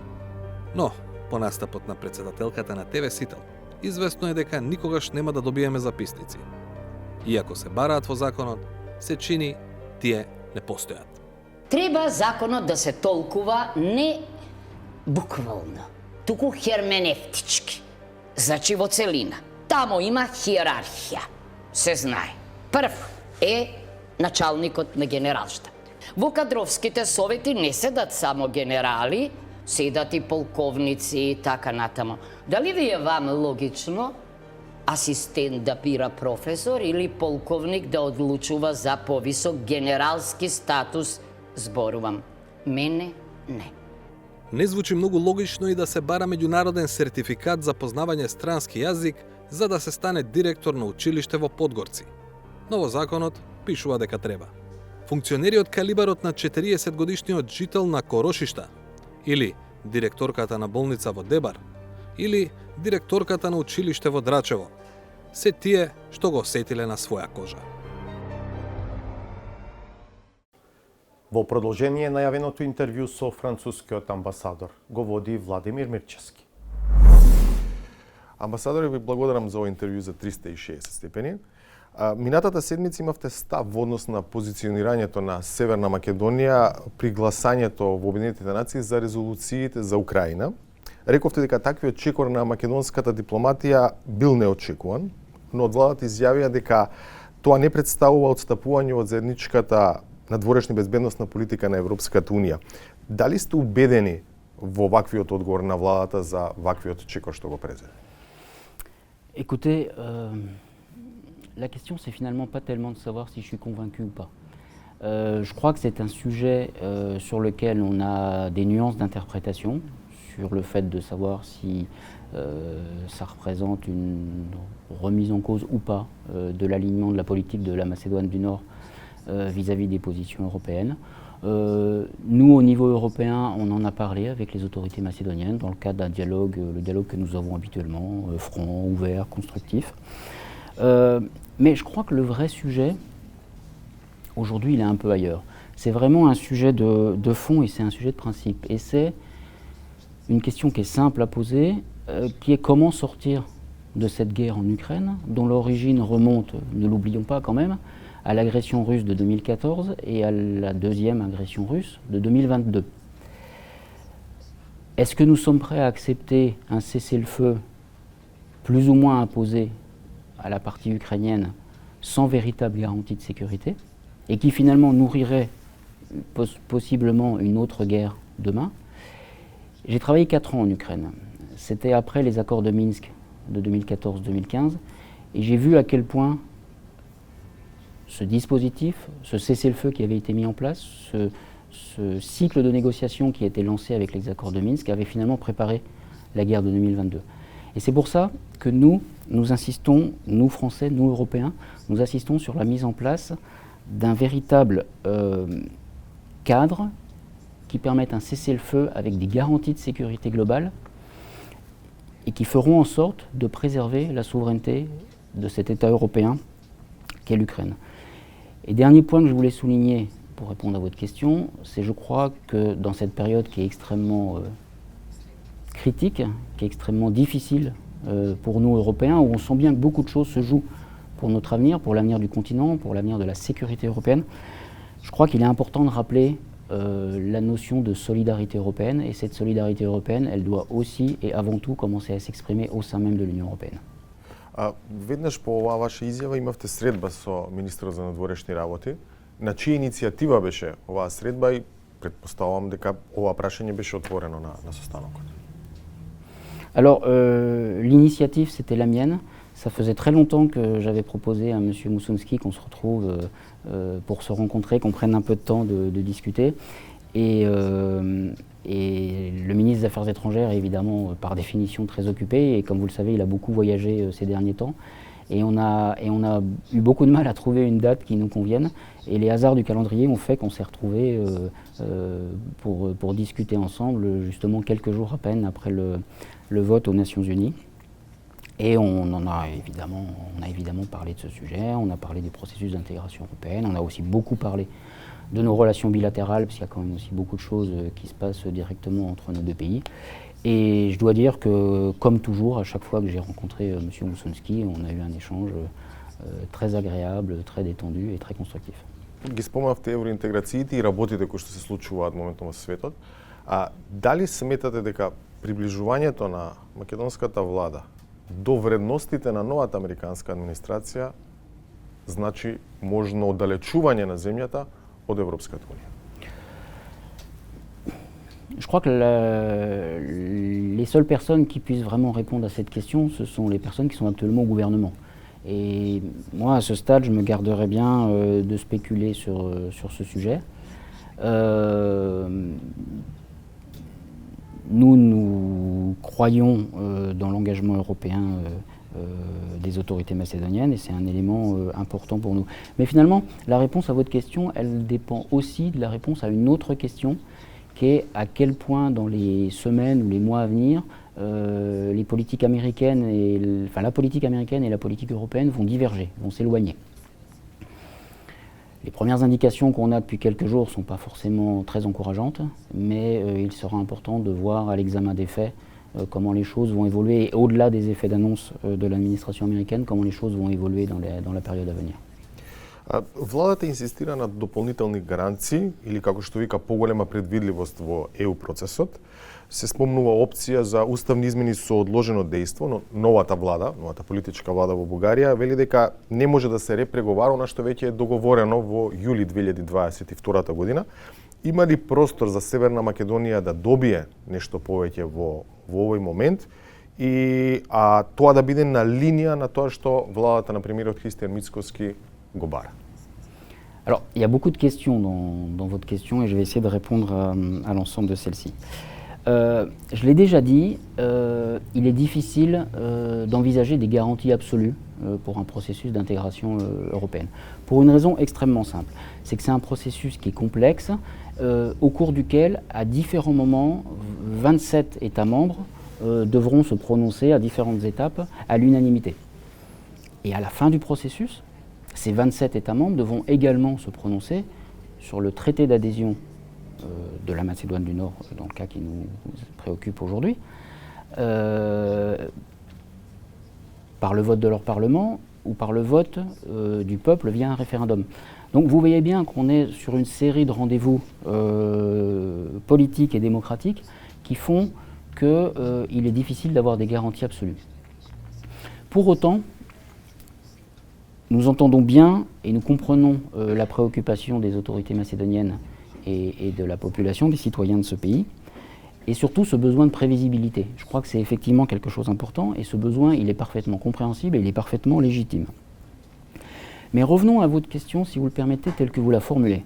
Но, по настапот на председателката на ТВ Сител, известно е дека никогаш нема да добиеме записници. Иако се бараат во законот, се чини тие не постојат. Треба законот да се толкува не буквално, туку херменевтички. Значи во целина. Тамо има хиерархија. Се знае. Прв е началникот на генералштаб. Во кадровските совети не седат само генерали, седат и полковници и така натамо. Дали ви е вам логично асистент да бира професор или полковник да одлучува за повисок генералски статус? Зборувам. Мене не. Не звучи многу логично и да се бара меѓународен сертификат за познавање странски јазик за да се стане директор на училиште во Подгорци. Но во законот пишува дека треба. Функционери од калибарот на 40 годишниот жител на Корошишта, или директорката на болница во Дебар, или директорката на училиште во Драчево, се тие што го осетиле на своја кожа. Во продолжение најавеното интервју со францускиот амбасадор го води Владимир Мирчевски. Амбасадоре, ви благодарам за овој интервју за 360 степени. Минатата седмица имавте став во однос на позиционирањето на Северна Македонија при гласањето во Обединетите нации за резолуциите за Украина. Рековте дека таквиот чекор на македонската дипломатија бил неочекуван, но од владата изјавија дека тоа не представува отстапување од заедничката надворешна безбедносна политика на Европската Унија. Дали сте убедени во ваквиот одговор на владата за ваквиот чекор што го презеде? Écoutez, la question c'est finalement pas tellement de savoir si je suis convaincu ou pas. Je crois que c'est un sujet sur lequel on a des nuances d'interprétation, sur le fait de savoir si ça représente une remise en cause ou pas de l'alignement de la politique de la Macédoine du Nord vis-à-vis des positions européennes. Nous, au niveau européen, on en a parlé avec les autorités macédoniennes dans le cadre d'un dialogue, le dialogue que nous avons habituellement, franc, ouvert, constructif. Mais je crois que le vrai sujet, aujourd'hui, il est un peu ailleurs. C'est vraiment un sujet de fond et c'est un sujet de principe. Et c'est une question qui est simple à poser, qui est comment sortir de cette guerre en Ukraine, dont l'origine remonte, ne l'oublions pas quand même, à l'agression russe de 2014 et à la deuxième agression russe de 2022. Est-ce que nous sommes prêts à accepter un cessez-le-feu plus ou moins imposé à la partie ukrainienne sans véritable garantie de sécurité et qui finalement nourrirait possiblement une autre guerre demain? J'ai travaillé 4 ans en Ukraine. C'était après les accords de Minsk de 2014-2015 et j'ai vu à quel point ce dispositif, ce cessez-le-feu qui avait été mis en place, ce cycle de négociation qui a été lancé avec les accords de Minsk avait finalement préparé la guerre de 2022. Et c'est pour ça que nous insistons, nous Français, nous Européens, nous insistons sur la mise en place d'un véritable cadre qui permette un cessez-le-feu avec des garanties de sécurité globale et qui feront en sorte de préserver la souveraineté de cet État européen qu'est l'Ukraine. Et dernier point que je voulais souligner pour répondre à votre question, c'est je crois que dans cette période qui est extrêmement critique, qui est extrêmement difficile pour nous Européens, où on sent bien que beaucoup de choses se jouent pour notre avenir, pour l'avenir du continent, pour l'avenir de la sécurité européenne, je crois qu'il est important de rappeler la notion de solidarité européenne, et cette solidarité européenne, elle doit aussi et avant tout commencer à s'exprimer au sein même de l'Union européenne. Веднаш по оваа ваша изјава имавте средба со министерот за надворешни работи. На чија иницијатива беше оваа средба и предпоставувам дека ова прашање беше отворено на состанокот? Alors, l'initiative, c'était la mienne. Ça faisait très longtemps que j'avais proposé à M. Moussounski qu'on se retrouve pour se rencontrer, qu'on prenne un peu de temps de discuter. Et le ministre des Affaires étrangères est évidemment par définition très occupé. Et comme vous le savez, il a beaucoup voyagé ces derniers temps. Et on a eu beaucoup de mal à trouver une date qui nous convienne. Et les hasards du calendrier ont fait qu'on s'est retrouvés pour discuter ensemble, justement quelques jours à peine après le vote aux Nations Unies. Et on a évidemment parlé de ce sujet, on a parlé du processus d'intégration européenne, on a aussi beaucoup parlé de nos relations bilatérales, parce qu'il y a quand même aussi beaucoup de choses qui se passent directement entre nos deux pays. Et je dois dire que, comme toujours, à chaque fois que j'ai rencontré M. Moussounski, on a eu un échange très agréable, très détendu et très constructif. Ги спомнавте евроинтеграциите и работите кои што се случуваат моментно во светот. Дали сметате дека приближувањето на македонската влада до вредностите на новата американска администрација значи можно оддалечување на земјата од Европската унија? Je crois que les seules personnes qui puissent vraiment répondre à cette question, ce sont les personnes qui sont actuellement au gouvernement. Et moi, à ce stade, je me garderais bien de spéculer sur ce sujet. Nous croyons dans l'engagement européen des autorités macédoniennes et c'est un élément important pour nous. Mais finalement, la réponse à votre question, elle dépend aussi de la réponse à une autre question qui est à quel point dans les semaines ou les mois à venir, les politiques américaines la politique américaine et la politique européenne vont diverger, vont s'éloigner. Les premières indications qu'on a depuis quelques jours ne sont pas forcément très encourageantes, mais il sera important de voir à l'examen des faits comment les choses vont évoluer, et au-delà des effets d'annonce de l'administration américaine, comment les choses vont évoluer dans la période à venir. Владата инсистира на дополнителни гаранции или како што вика поголема предвидливост во ЕУ процесот. Се спомнува опција за уставни измени со одложено дејство, но новата политичка влада во Бугарија вели дека не може да се репреговара она што веќе е договорено во јули 2022 година. Има ли простор за Северна Македонија да добие нешто повеќе во овој момент и тоа да биде на линија на тоа што владата на премиерот Христијан Мицкоски го бара? Alors, il y a beaucoup de questions dans votre question et je vais essayer de répondre à l'ensemble de celles-ci. Je l'ai déjà dit, il est difficile d'envisager des garanties absolues pour un processus d'intégration européenne. Pour une raison extrêmement simple, c'est que c'est un processus qui est complexe, au cours duquel, à différents moments, 27 États membres devront se prononcer à différentes étapes à l'unanimité. Et à la fin du processus, ces 27 États membres devront également se prononcer sur le traité d'adhésion de la Macédoine du Nord, dans le cas qui nous préoccupe aujourd'hui, par le vote de leur Parlement ou par le vote du peuple via un référendum. Donc vous voyez bien qu'on est sur une série de rendez-vous politiques et démocratiques qui font qu'il est difficile d'avoir des garanties absolues. Pour autant, nous entendons bien et nous comprenons la préoccupation des autorités macédoniennes et de la population, des citoyens de ce pays, et surtout ce besoin de prévisibilité. Je crois que c'est effectivement quelque chose d'important, et ce besoin, il est parfaitement compréhensible et il est parfaitement légitime. Mais revenons à votre question, si vous le permettez, telle que vous la formulez.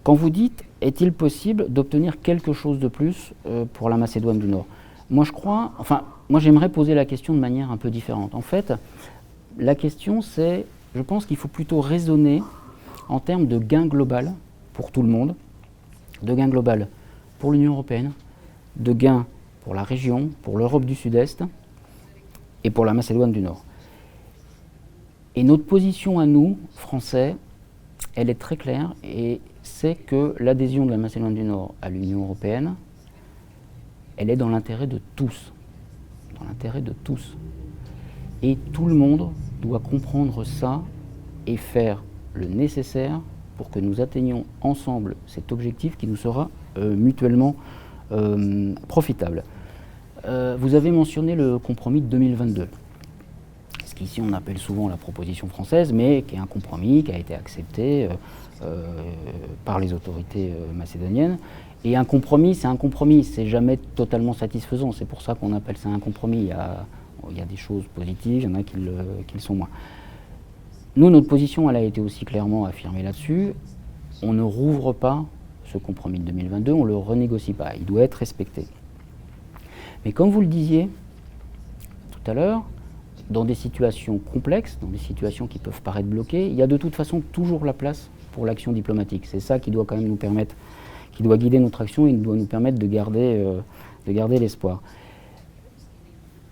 Quand vous dites, est-il possible d'obtenir quelque chose de plus pour la Macédoine du Nord? Moi j'aimerais poser la question de manière un peu différente. En fait, la question c'est, je pense qu'il faut plutôt raisonner en termes de gain global pour tout le monde, de gain global pour l'Union européenne, de gain pour la région, pour l'Europe du Sud-Est et pour la Macédoine du Nord. Et notre position à nous, Français, elle est très claire, et c'est que l'adhésion de la Macédoine du Nord à l'Union européenne, elle est dans l'intérêt de tous. Dans l'intérêt de tous. Et tout le monde doit comprendre ça et faire le nécessaire pour que nous atteignions ensemble cet objectif qui nous sera mutuellement profitable. Vous avez mentionné le compromis de 2022. Ce qu'ici on appelle souvent la proposition française, mais qui est un compromis qui a été accepté par les autorités macédoniennes. Et un compromis, c'est jamais totalement satisfaisant. C'est pour ça qu'on appelle ça un compromis. Il y a des choses positives, il y en a qui le sont moins. Nous, notre position, elle a été aussi clairement affirmée là-dessus. On ne rouvre pas ce compromis de 2022, on ne le renégocie pas. Il doit être respecté. Mais comme vous le disiez tout à l'heure, dans des situations complexes, dans des situations qui peuvent paraître bloquées, il y a de toute façon toujours la place pour l'action diplomatique. C'est ça qui doit quand même nous permettre, qui doit guider notre action et qui doit nous permettre de garder l'espoir.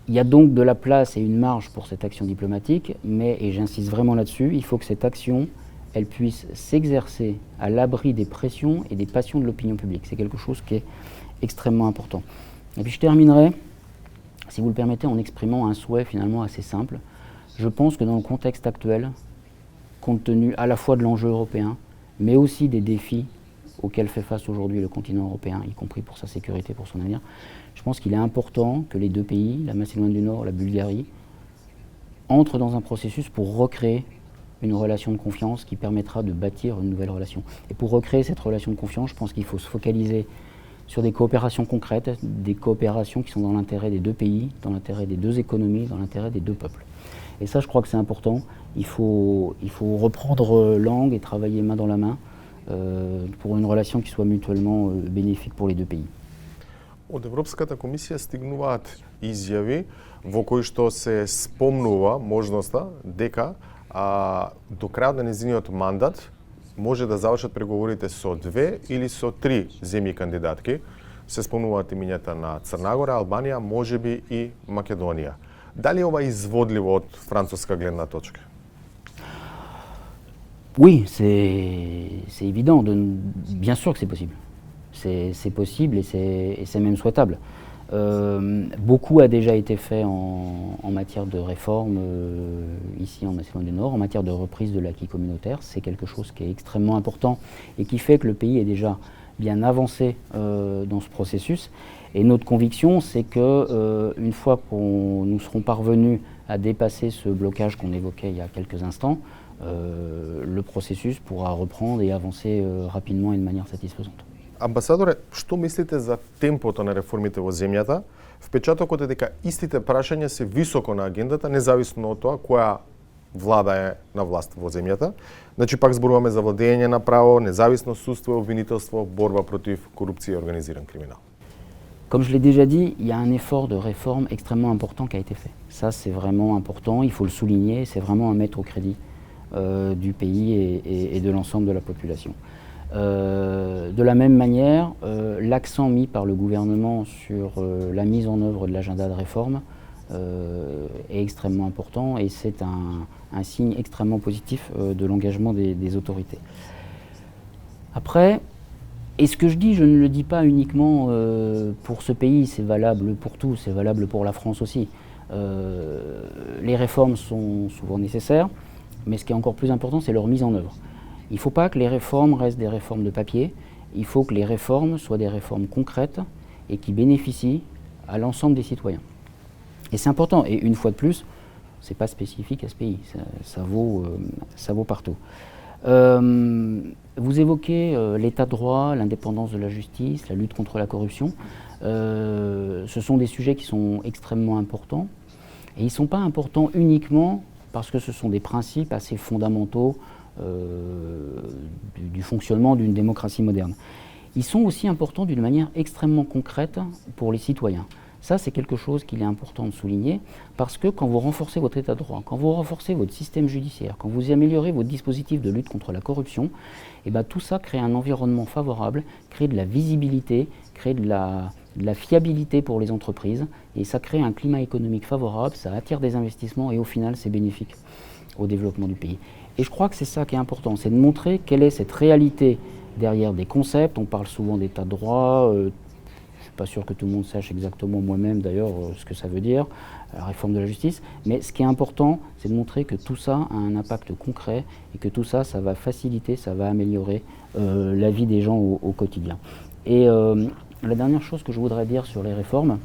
Il y a donc de la place et une marge pour cette action diplomatique, mais, et j'insiste vraiment là-dessus, il faut que cette action, elle puisse s'exercer à l'abri des pressions et des passions de l'opinion publique. C'est quelque chose qui est extrêmement important. Et puis je terminerai, si vous le permettez, en exprimant un souhait finalement assez simple. Je pense que dans le contexte actuel, compte tenu à la fois de l'enjeu européen, mais aussi des défis auxquels fait face aujourd'hui le continent européen, y compris pour sa sécurité, pour son avenir, je pense qu'il est important que les deux pays, la Macédoine du Nord, la Bulgarie, entrent dans un processus pour recréer une relation de confiance qui permettra de bâtir une nouvelle relation. Et pour recréer cette relation de confiance, je pense qu'il faut se focaliser sur des coopérations concrètes, des coopérations qui sont dans l'intérêt des deux pays, dans l'intérêt des deux économies, dans l'intérêt des deux peuples. Et ça, je crois que c'est important. Il faut reprendre langue et travailler main dans la main pour une relation qui soit mutuellement bénéfique pour les deux pays. Од Европската комисија стигнуваат изјави во кои што се спомнува можноста дека до крајот на нејзиниот мандат може да завршат преговорите со две или со три земји кандидатки. Се спомнуваат имињата на Црна Гора, Албанија, можеби и Македонија. Дали ова е изводливо од француска гледна точка? Oui, c'est évident. Bien sûr que c'est possible. C'est possible et c'est même souhaitable. Beaucoup a déjà été fait en matière de réforme ici en Macédoine du Nord, en matière de reprise de l'acquis communautaire. C'est quelque chose qui est extrêmement important et qui fait que le pays est déjà bien avancé dans ce processus. Et notre conviction, c'est que une fois que nous serons parvenus à dépasser ce blocage qu'on évoquait il y a quelques instants, le processus pourra reprendre et avancer rapidement et de manière satisfaisante. Амбасадоре, што мислите за темпото на реформите во земјата? Впечатокот е дека истите прашања се високо на агендата, независно од тоа која влада е на власт во земјата. Значи, пак зборуваме за владење на право, независно судство, обвинителство, борба против корупција и организиран криминал. Comme je l'ai déjà dit, il y a un effort de réforme extrêmement important qui a été fait. Ça, c'est vraiment important, il faut le souligner, c'est vraiment à mettre au crédit du pays et de l'ensemble de la population. De la même manière, l'accent mis par le gouvernement sur la mise en œuvre de l'agenda de réforme est extrêmement important et c'est un signe extrêmement positif de l'engagement des autorités. Après, et ce que je dis, je ne le dis pas uniquement pour ce pays, c'est valable pour tout, c'est valable pour la France aussi. Les réformes sont souvent nécessaires, mais ce qui est encore plus important, c'est leur mise en œuvre. Il ne faut pas que les réformes restent des réformes de papier, il faut que les réformes soient des réformes concrètes et qui bénéficient à l'ensemble des citoyens. Et c'est important, et une fois de plus, ce n'est pas spécifique à ce pays, ça vaut partout. Vous évoquez l'état de droit, l'indépendance de la justice, la lutte contre la corruption. Ce sont des sujets qui sont extrêmement importants, et ils ne sont pas importants uniquement parce que ce sont des principes assez fondamentaux du fonctionnement d'une démocratie moderne. Ils sont aussi importants d'une manière extrêmement concrète pour les citoyens. Ça, c'est quelque chose qu'il est important de souligner, parce que quand vous renforcez votre état de droit, quand vous renforcez votre système judiciaire, quand vous améliorez votre dispositif de lutte contre la corruption, et ben, tout ça crée un environnement favorable, crée de la visibilité, crée de la fiabilité pour les entreprises, et ça crée un climat économique favorable, ça attire des investissements, et au final, c'est bénéfique au développement du pays. Et je crois que c'est ça qui est important, c'est de montrer quelle est cette réalité derrière des concepts. On parle souvent d'état de droit, je ne suis pas sûr que tout le monde sache exactement, moi-même d'ailleurs, ce que ça veut dire, la réforme de la justice, mais ce qui est important, c'est de montrer que tout ça a un impact concret et que tout ça, ça va faciliter, ça va améliorer la vie des gens au quotidien. Et la dernière chose que je voudrais dire sur les réformes,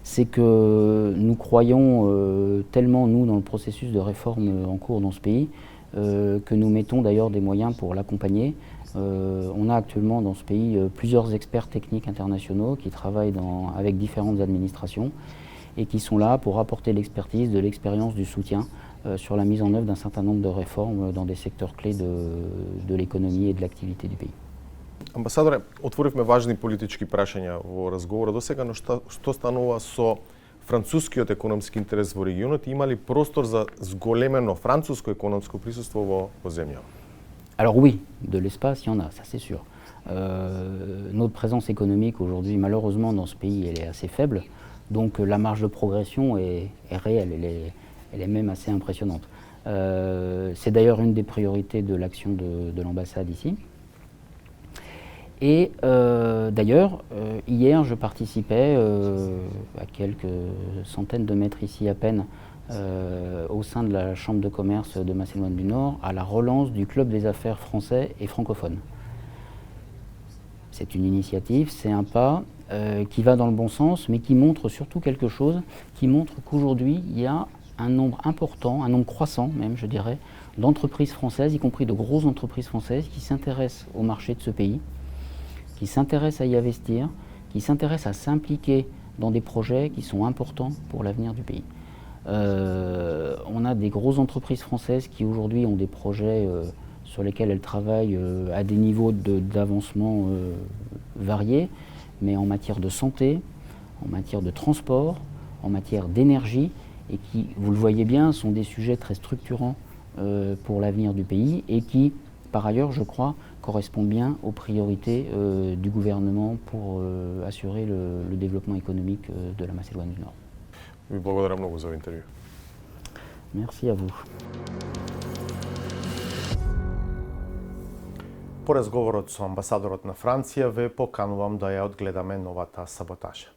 c'est que nous croyons tellement, nous, dans le processus de réforme en cours dans ce pays, que nous mettons d'ailleurs des moyens pour l'accompagner. On a actuellement dans ce pays plusieurs experts techniques internationaux qui travaillent avec différentes administrations et qui sont là pour apporter l'expertise, de l'expérience, du soutien sur la mise en œuvre d'un certain nombre de réformes dans des secteurs clés de l'économie et de l'activité du pays. Амбасадоре, отворивме важни политички прашања во разговора досега, но што станува со францускиот економски интерес во регионот и има ли простор за зголемено француско економско присуство во земја? Alors oui, de l'espace, il y en a, ça c'est sûr. Notre présence économique aujourd'hui, malheureusement, dans ce pays, elle est assez faible. Donc la marge de progression est réelle, elle est même assez impressionnante. C'est d'ailleurs une des priorités de l'action de l'ambassade ici. Et d'ailleurs, hier, je participais à quelques centaines de mètres ici à peine, au sein de la Chambre de commerce de Macédoine du Nord, à la relance du Club des affaires français et francophones. C'est une initiative, c'est un pas qui va dans le bon sens, mais qui montre surtout quelque chose, qui montre qu'aujourd'hui, il y a un nombre important, un nombre croissant même, je dirais, d'entreprises françaises, y compris de grosses entreprises françaises, qui s'intéressent au marché de ce pays, qui s'intéressent à y investir, qui s'intéressent à s'impliquer dans des projets qui sont importants pour l'avenir du pays. On a des grosses entreprises françaises qui aujourd'hui ont des projets sur lesquels elles travaillent à des niveaux d'avancement variés, mais en matière de santé, en matière de transport, en matière d'énergie, et qui, vous le voyez bien, sont des sujets très structurants pour l'avenir du pays et qui, par ailleurs, je crois, correspondent bien aux priorités du gouvernement pour assurer le développement économique de la Macédoine du Nord. Ви благодарам многу за интервју. Merci à vous. По разговорот со амбасадорот на Франција ве поканувам да ја одгледаме новата саботажа.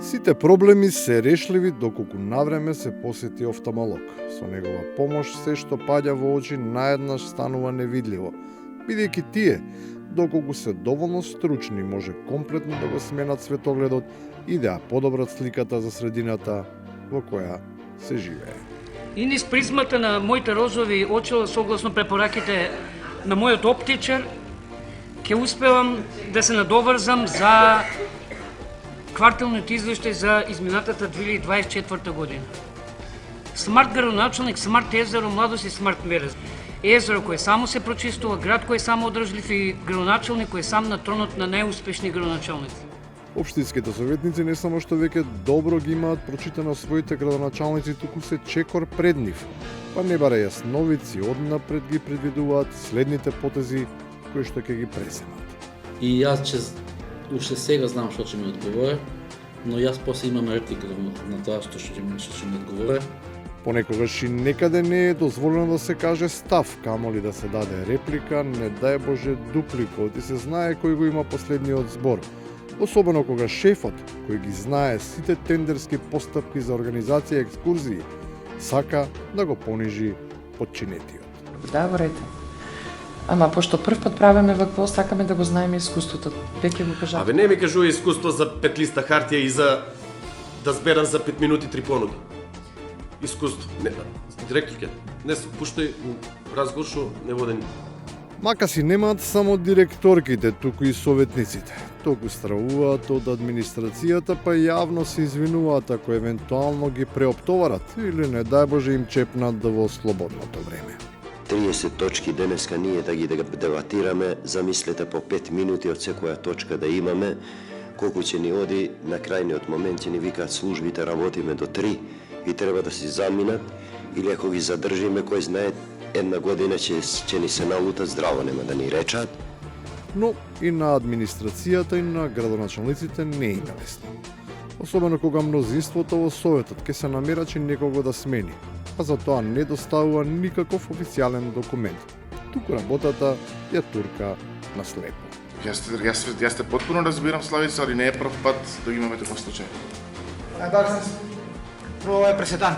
Сите проблеми се решливи доколку навреме се посети офталмолог. Со негова помош се што паѓа во очи наеднаш станува невидливо, бидејќи тие, доколку се доволно стручни, може комплетно да го сменат светогледот и да ја подобрат сликата за средината во која се живее. И низ призмата на моите розови очила, согласно препораките на мојот оптичар, ќе успевам да се надоврзам за кварталниот извештај за изминатата 2024 година. Смарт градоначалник, смарт езеро, младост и смарт мерез. Езеро кој само се прочистува, град кој само одржлив и градоначалник кој сам на тронот на најуспешни градоначалници. Општинските советници не само што веќе добро ги имаат прочитано своите градоначалници, туку се чекор пред нив, па не бара јасновици однапред ги предвидуваат следните потези кои што ќе ги пресемат. И јас уште сега знам што ќе ми одговоре, но јас после имам реплика на тоа што ќе ми одговоре. Понекогаш и некаде не е дозволено да се каже став, камоли да се даде реплика, не дај Боже дупликот и се знае кој го има последниот збор. Особено кога шефот, кој ги знае сите тендерски постапки за организација и екскурзии, сака да го понижи подчинетиот. Да, во ред. Ама пошто прв пат правиме вакво, сакаме да го знаеме искуството. Веќе го кажав. Абе не ми кажува искуство за 5 листа хартија и за да зберам за 5 минути 3 понуди. Искуство. Не, директорке, не се пуштај разговор што не воден. Мака си немаат само директорките, туку и советниците. Толку стравуваат од администрацијата, па јавно се извинуваат ако евентуално ги преоптоварат или не дај Боже им чепнат во слободното време. 30 точки денеска ние да ги дебатираме, замислете по 5 минути од секоја точка да имаме, колку ќе ни оди, на крајниот момент ќе ни викаат службите работиме до 3 и треба да си заминат, или ако ги задржиме, кој знае, една година ќе ни се налутат, здраво нема да ни речат. Но и на администрацијата и на градоначалниците не е лесно. Особено кога мнозинството во Советот ќе се намерачи некого да смени, а за тоа не доставува никаков официјален документ. Туку работата ја турка на слепо. Јас те потпуно разбирам, Славица, али не е прв пат да имаме таков случај. Прво е преседан.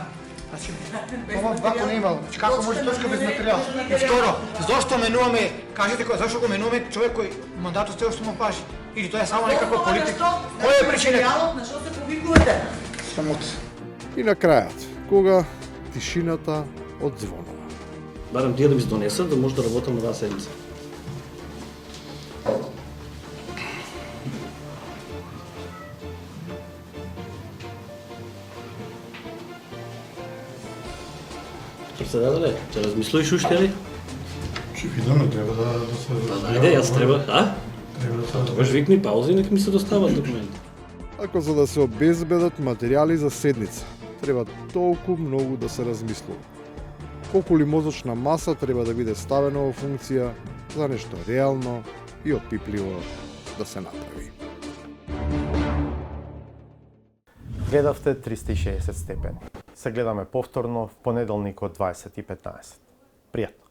Ова вако не имало. Како може точка без материјал? И второ, зошто менуваме, кажете зашто го менуваме човек кој мандатот се уште му пажи? Или тоа е само некаква политика? Кој е причината? На што се повикувате? Самот. И на крајот, кога тишината одзвонува. Барам тие да ми се донесат, да може да работам на оваа седмица. Председателе, ќе размислиш уште ли? Ќе видиме, треба да се... Ајде, јас треба, Тогаш викни пауза и нека ми се достават документи. Ако за да се обезбедат материјали за седница, треба толку многу да се размислува. Колку ли мозочна маса треба да биде ставена во функција за нешто реално и опипливо да се направи. Гледавте 360 степени. Се гледаме повторно в понеделник од 20:15. Пријатно.